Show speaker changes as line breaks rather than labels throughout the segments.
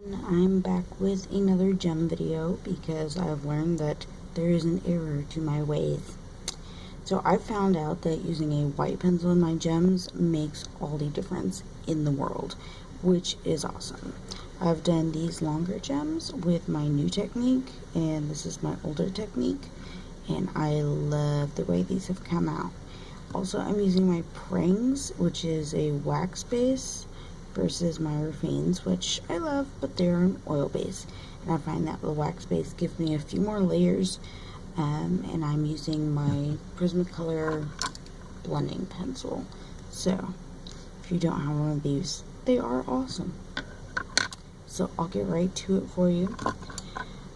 I'm back with another gem video because I've learned that there is an error to my ways. So I found out that using a white pencil in my gems makes all the difference in the world, which is awesome. I've done these longer gems with my new technique, and this is my older technique, and I love the way these have come out. Also, I'm using my Prangs, which is a wax base, versus my Rafines, which I love, but they're an oil base. And I find that the wax base gives me a few more layers, and I'm using my Prismacolor blending pencil. So, if you don't have one of these, they are awesome. So, I'll get right to it for you.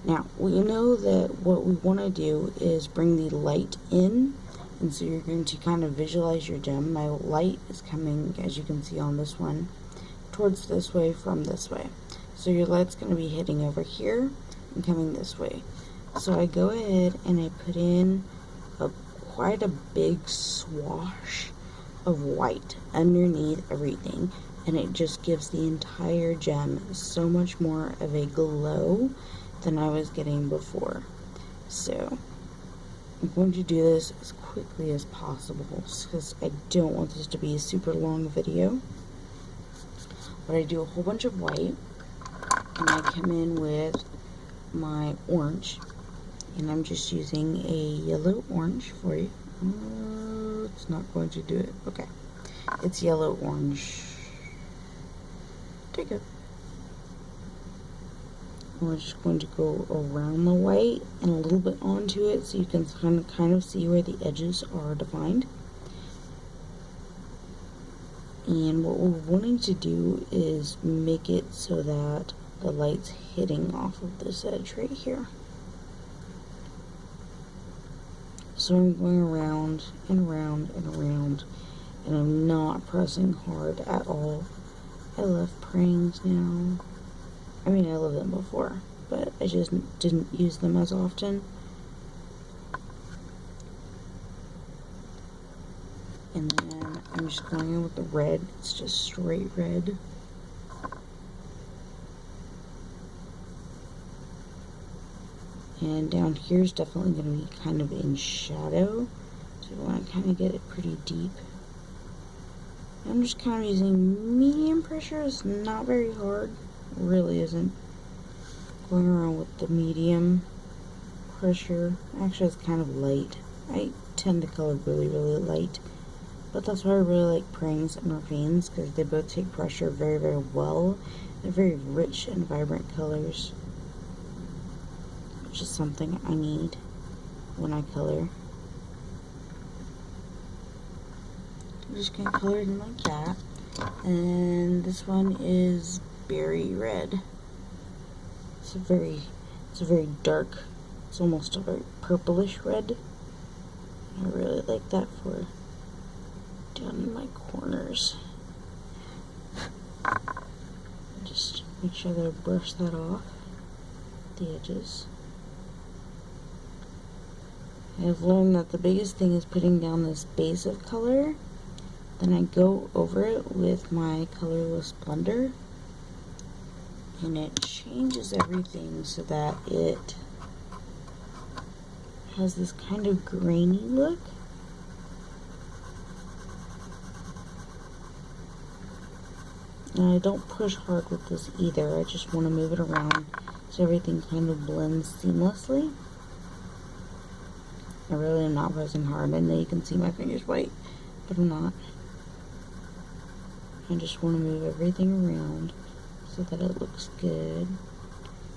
Now, we know that what we want to do is bring the light in, and so you're going to kind of visualize your gem. My light is coming, as you can see on this one, towards this way from this way. So your light's going to be hitting over here and coming this way. So I go ahead and I put in quite a big swash of white underneath everything, and it just gives the entire gem so much more of a glow than I was getting before. So I'm going to do this as quickly as possible because I don't want this to be a super long video. But I do a whole bunch of white, and I come in with my orange, and I'm just using a yellow orange for you. It's not going to do it. Okay, it's yellow orange. Take it. We're just going to go around the white and a little bit onto it so you can kind of see where the edges are defined. And what we're wanting to do is make it so that the light's hitting off of this edge right here. So I'm going around and around and around, and I'm not pressing hard at all. I love prangs now. I mean, I loved them before, but I just didn't use them as often. And then I'm just going in with the red. It's just straight red. And down here is definitely going to be kind of in shadow. So you want to kind of get it pretty deep. I'm just kind of using medium pressure. It's not very hard. It really isn't. Going around with the medium pressure. Actually, it's kind of light. I tend to color really, really light. But that's why I really like Prangs and Rafines, because they both take pressure very, very well. They're very rich and vibrant colors, which is something I need when I color. I'm just going to color it in like that. And this one is berry red. It's a very dark, it's almost a very purplish red. I really like that for down in my corners. Just make sure that I brush that off the edges. I've learned that the biggest thing is putting down this base of color. Then I go over it with my colorless blender, and it changes everything so that it has this kind of grainy look. And I don't push hard with this either. I just want to move it around so everything kind of blends seamlessly. I really am not pressing hard. I know you can see my fingers white, but I'm not. I just want to move everything around so that it looks good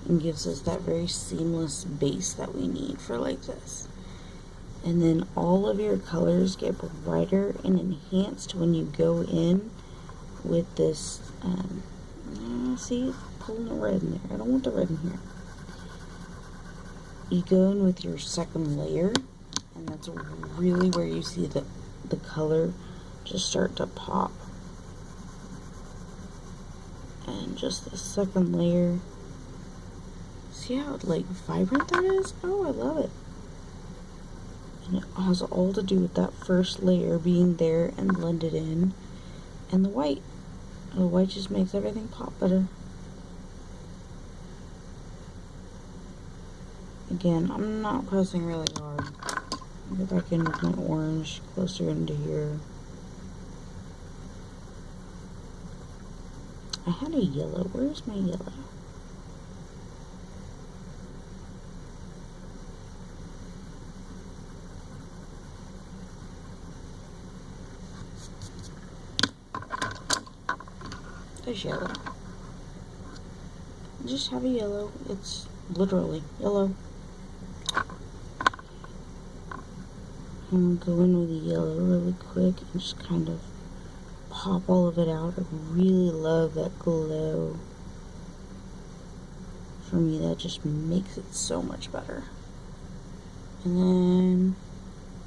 and gives us that very seamless base that we need for like this. And then all of your colors get brighter and enhanced when you go in with this, see, pulling the red in there. I don't want the red in here. You go in with your second layer, and that's really where you see the color just start to pop. And just the second layer, see how like vibrant that is? Oh, I love it. And it has all to do with that first layer being there and blended in, and the white. The white just makes everything pop better. Again, I'm not pressing really hard. Go back in with my orange closer into here. I had a yellow. Where's my yellow? There's yellow. I just have a yellow. It's literally yellow. I'm gonna go in with the yellow really quick and just kind of pop all of it out. I really love that glow. For me, that just makes it so much better. And then,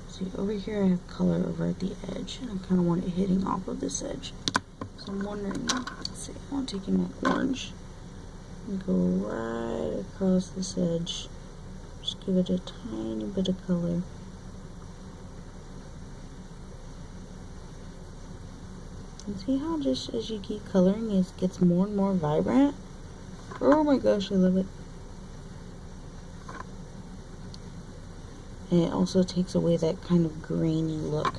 see, over here I have color over at the edge, and I kind of want it hitting off of this edge. So I'm wondering, let's see, I want to take in my orange and go right across this edge. Just give it a tiny bit of color. And see how just as you keep coloring, it gets more and more vibrant? Oh my gosh, I love it. And it also takes away that kind of grainy look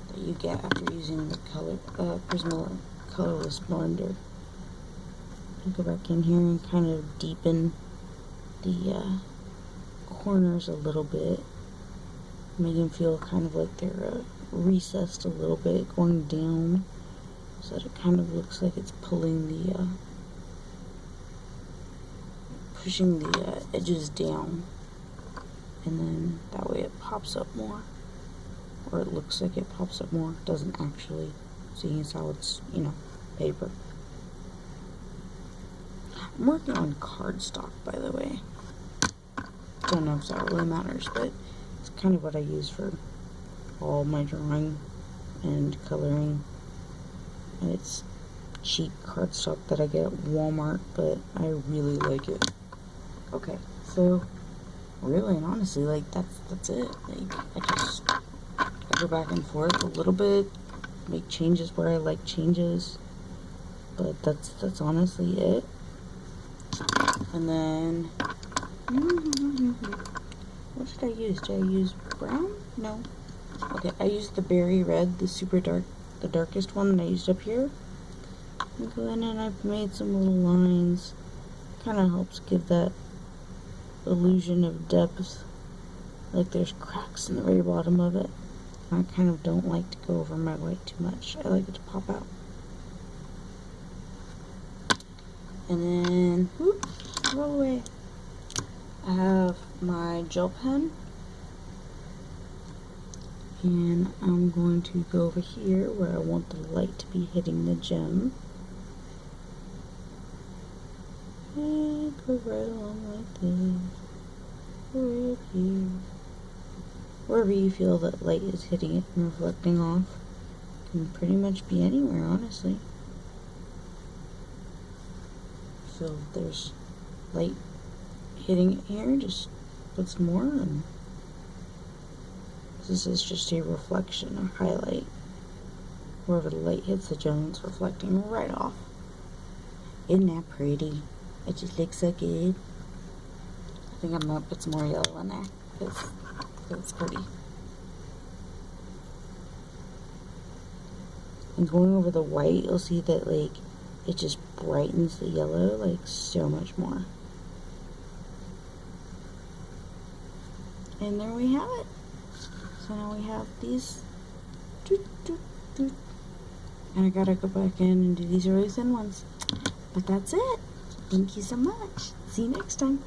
that you get after using the colorless blender. I'll go back in here and kind of deepen the corners a little bit. Make them feel kind of like they're recessed a little bit, going down. So that it kind of looks like it's pulling the, pushing the edges down. And then that way it pops up more. Or it looks like it pops up more. It doesn't actually, seeing as how it's, you know, paper. I'm working on cardstock, by the way. Don't know if that really matters, but it's kind of what I use for all my drawing and coloring. And it's cheap cardstock that I get at Walmart, but I really like it. Okay, so really and honestly, like that's it. Like I go back and forth a little bit, make changes where I like changes, but that's honestly it. And then what did I use? Did I use brown? No. Okay, I used the berry red, the super dark, the darkest one that I used up here. And go in and I've made some little lines. Kind of helps give that illusion of depth. Like there's cracks in the very bottom of it. I kind of don't like to go over my white too much. I like it to pop out. And then, whoop, roll away. I have my gel pen. And I'm going to go over here where I want the light to be hitting the gem. And go right along like this. Right here. Wherever you feel that light is hitting it and reflecting off. Can pretty much be anywhere, honestly. So if there's light hitting it here, just put some more, and this is just a reflection, a highlight. Wherever the light hits the gem, it's reflecting right off. Isn't that pretty? It just looks so good. I think I'm gonna put some more yellow in there because it's pretty. And going over the white, you'll see that like it just brightens the yellow like so much more. And there we have it. So now we have these. And I gotta go back in and do these really thin ones. But that's it. Thank you so much. See you next time.